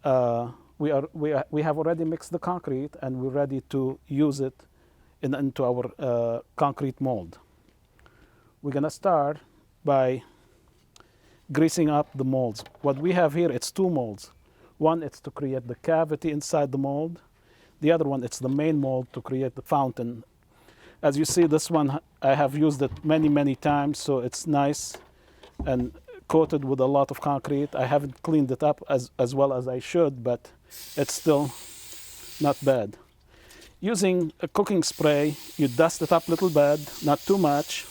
we have already mixed the concrete, and we're ready to use it into our concrete mold. We're gonna start by greasing up the molds. What we have here, it's two molds. One, it's to create the cavity inside the mold. The other one, it's the main mold to create the fountain. As you see, this one, I have used it many times, so it's nice and coated with a lot of concrete. I haven't cleaned it up as well as I should, but it's still not bad. Using a cooking spray, you dust it up a little bit, not too much.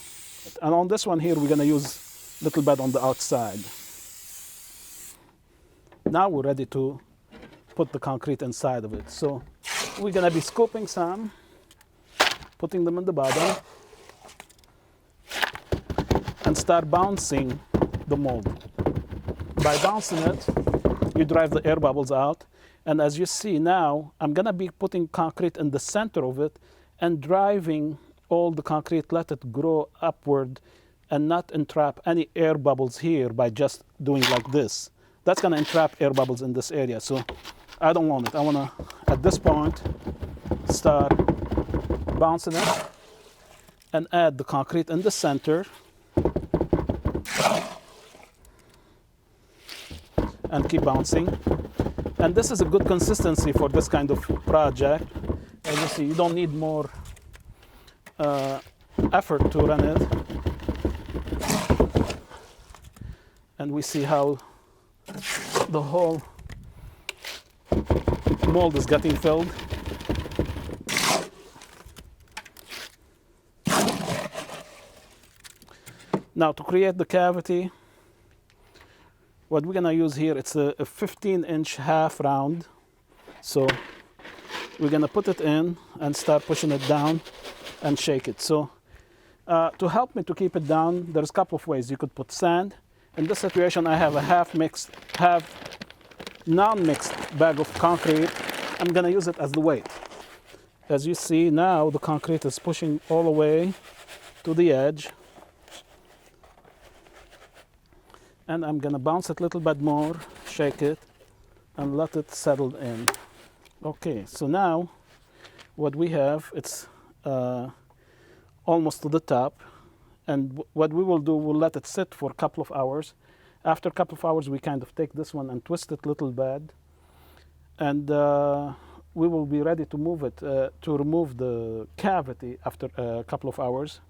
And on this one here, we're gonna use a little bit on the outside. Now we're ready to put the concrete inside of it. So we're gonna be scooping some, putting them in the bottom, and start bouncing the mold. By bouncing it, you drive the air bubbles out. And as you see now, I'm gonna be putting concrete in the center of it and driving all the concrete, let it grow upward and not entrap any air bubbles here by just doing like this. That's gonna entrap air bubbles in this area. So I don't want it. I wanna, at this point, start bouncing it and add the concrete in the center. And keep bouncing. And this is a good consistency for this kind of project. As you see, you don't need more effort to run it. And we see how the whole mold is getting filled. Now to create the cavity, what we're gonna use here, it's a 15-inch half round. So we're gonna put it in and start pushing it down and shake it. So to help me to keep it down, there's a couple of ways. You could put sand. In this situation, I have a half non-mixed bag of concrete. I'm gonna use it as the weight. As you see now, the concrete is pushing all the way to the edge. And I'm gonna bounce it a little bit more, shake it, and let it settle in. Okay, so now what we have, it's almost to the top. And what we will do, we'll let it sit for a couple of hours. After a couple of hours, we kind of take this one and twist it a little bit. And we will be ready to move it, to remove the cavity after a couple of hours.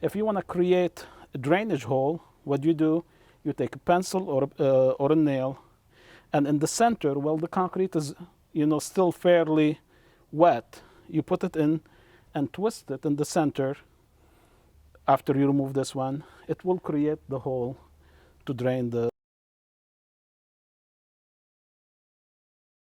If you wanna create a drainage hole, what you do, you take a pencil or a nail, and in the center, well, the concrete is, still fairly wet. You put it in and twist it in the center. After you remove this one, it will create the hole to drain the